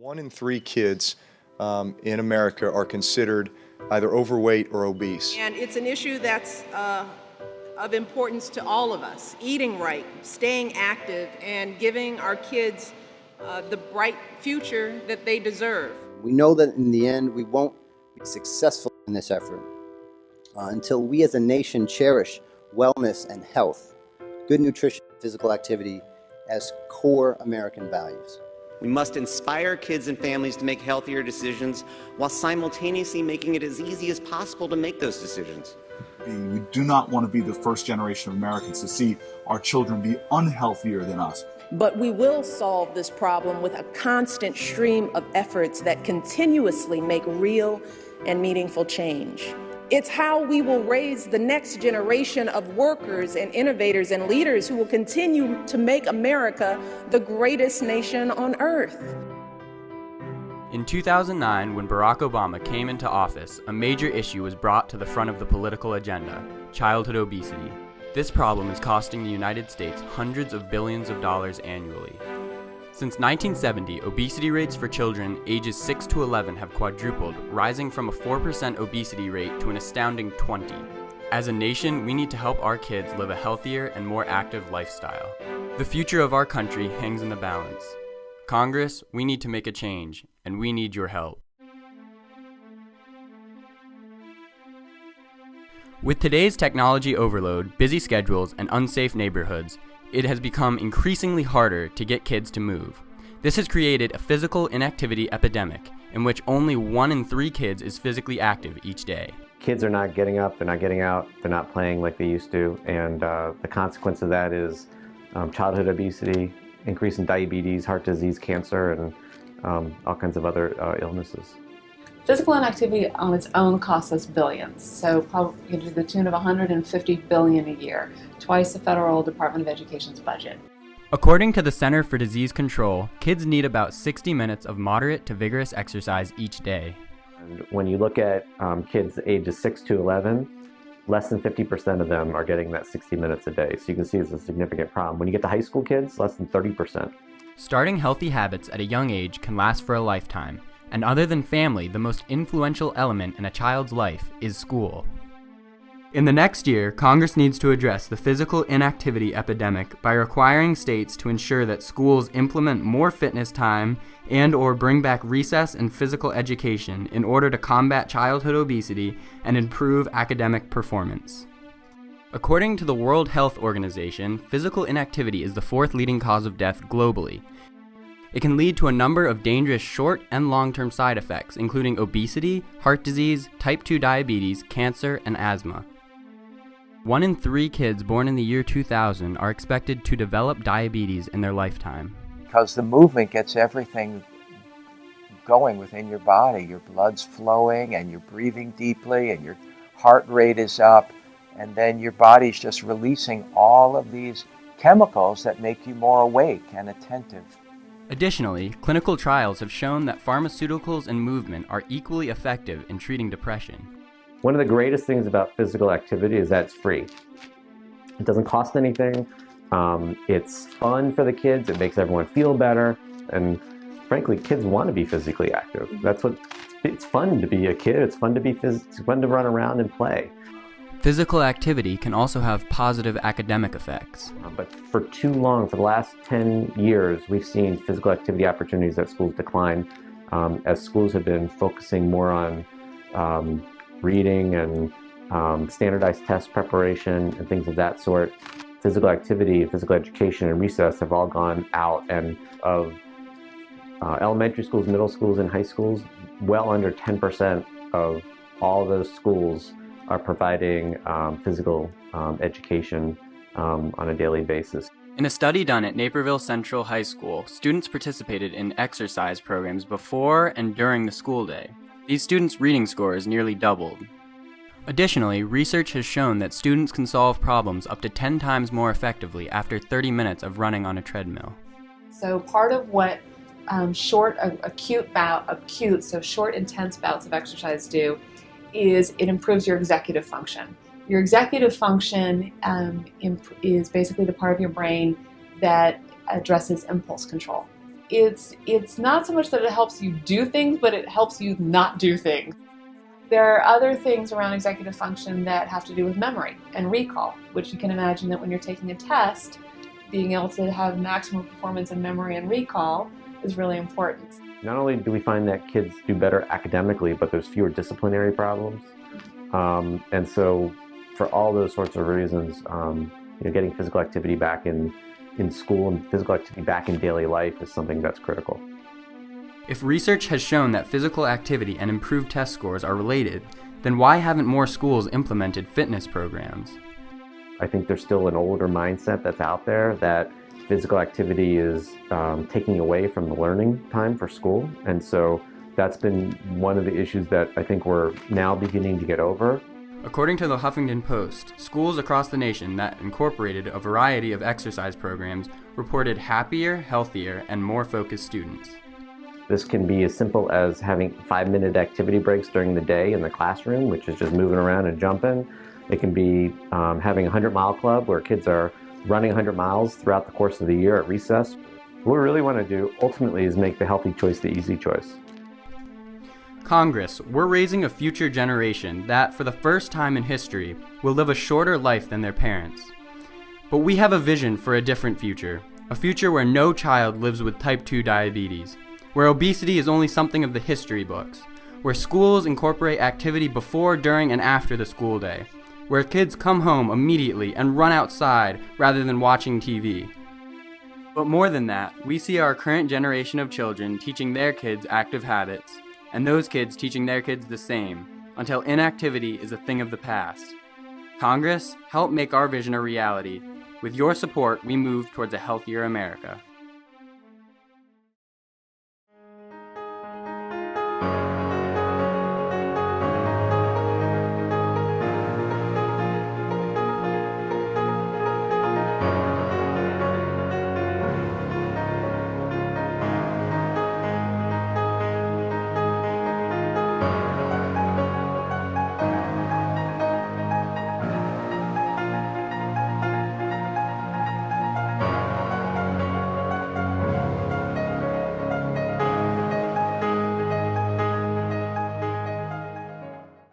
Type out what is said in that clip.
1 in 3 kids in America are considered either overweight or obese. And it's an issue that's of importance to all of us. Eating right, staying active, and giving our kids the bright future that they deserve. We know that in the end we won't be successful in this effort until we as a nation cherish wellness and health, good nutrition, and physical activity as core American values. We must inspire kids and families to make healthier decisions while simultaneously making it as easy as possible to make those decisions. We do not want to be the first generation of Americans to see our children be unhealthier than us. But we will solve this problem with a constant stream of efforts that continuously make real and meaningful change. It's how we will raise the next generation of workers and innovators and leaders who will continue to make America the greatest nation on earth. In 2009, when Barack Obama came into office, a major issue was brought to the front of the political agenda: childhood obesity. This problem is costing the United States hundreds of billions of dollars annually. Since 1970, obesity rates for children ages 6 to 11 have quadrupled, rising from a 4% obesity rate to an astounding 20. As a nation, we need to help our kids live a healthier and more active lifestyle. The future of our country hangs in the balance. Congress, we need to make a change, and we need your help. With today's technology overload, busy schedules, and unsafe neighborhoods, it has become increasingly harder to get kids to move. This has created a physical inactivity epidemic in which only 1 in 3 kids is physically active each day. Kids are not getting up, they're not getting out, they're not playing like they used to, and the consequence of that is childhood obesity, increase in diabetes, heart disease, cancer, and all kinds of other illnesses. Physical inactivity on its own costs us billions, so probably to the tune of $150 billion a year, twice the Federal Department of Education's budget. According to the Center for Disease Control, kids need about 60 minutes of moderate to vigorous exercise each day. And when you look at kids ages 6 to 11, less than 50% of them are getting that 60 minutes a day. So you can see it's a significant problem. When you get to high school kids, less than 30%. Starting healthy habits at a young age can last for a lifetime. And other than family, the most influential element in a child's life is school. In the next year, Congress needs to address the physical inactivity epidemic by requiring states to ensure that schools implement more fitness time and/or bring back recess and physical education in order to combat childhood obesity and improve academic performance. According to the World Health Organization, physical inactivity is the 4th leading cause of death globally. It can lead to a number of dangerous short and long-term side effects, including obesity, heart disease, type 2 diabetes, cancer, and asthma. 1 in 3 kids born in the year 2000 are expected to develop diabetes in their lifetime. Because the movement gets everything going within your body. Your blood's flowing and you're breathing deeply and your heart rate is up, and then your body's just releasing all of these chemicals that make you more awake and attentive. Additionally, clinical trials have shown that pharmaceuticals and movement are equally effective in treating depression. One of the greatest things about physical activity is that it's free. It doesn't cost anything. It's fun for the kids. It makes everyone feel better. And frankly, kids want to be physically active. It's fun to be a kid. It's fun to run around and play. Physical activity can also have positive academic effects. But for too long, for the last 10 years, we've seen physical activity opportunities at schools decline as schools have been focusing more on reading and standardized test preparation and things of that sort. Physical activity, physical education, and recess have all gone out, and of elementary schools, middle schools, and high schools, well under 10% of all those schools are providing physical education on a daily basis. In a study done at Naperville Central High School, students participated in exercise programs before and during the school day. These students' reading scores nearly doubled. Additionally, research has shown that students can solve problems up to 10 times more effectively after 30 minutes of running on a treadmill. So part of what short intense bouts of exercise do is it improves your executive function. Your executive function is basically the part of your brain that addresses impulse control. it's not so much that it helps you do things, but it helps you not do things. There are other things around executive function that have to do with memory and recall, which you can imagine that when you're taking a test, being able to have maximum performance in memory and recall is really important. Not only do we find that kids do better academically, but there's fewer disciplinary problems. And so for all those sorts of reasons, getting physical activity back in school and physical activity back in daily life is something that's critical. If research has shown that physical activity and improved test scores are related, then why haven't more schools implemented fitness programs? I think there's still an older mindset that's out there that physical activity is taking away from the learning time for school. And so that's been one of the issues that I think we're now beginning to get over. According to the Huffington Post, schools across the nation that incorporated a variety of exercise programs reported happier, healthier, and more focused students. This can be as simple as having 5-minute activity breaks during the day in the classroom, which is just moving around and jumping. It can be having a 100-mile club where kids are running 100 miles throughout the course of the year at recess. What we really want to do ultimately is make the healthy choice the easy choice. Congress, we're raising a future generation that, for the first time in history, will live a shorter life than their parents. But we have a vision for a different future, a future where no child lives with type 2 diabetes, where obesity is only something of the history books, where schools incorporate activity before, during, and after the school day, where kids come home immediately and run outside rather than watching TV. But more than that, we see our current generation of children teaching their kids active habits, and those kids teaching their kids the same, until inactivity is a thing of the past. Congress, help make our vision a reality. With your support, we move towards a healthier America.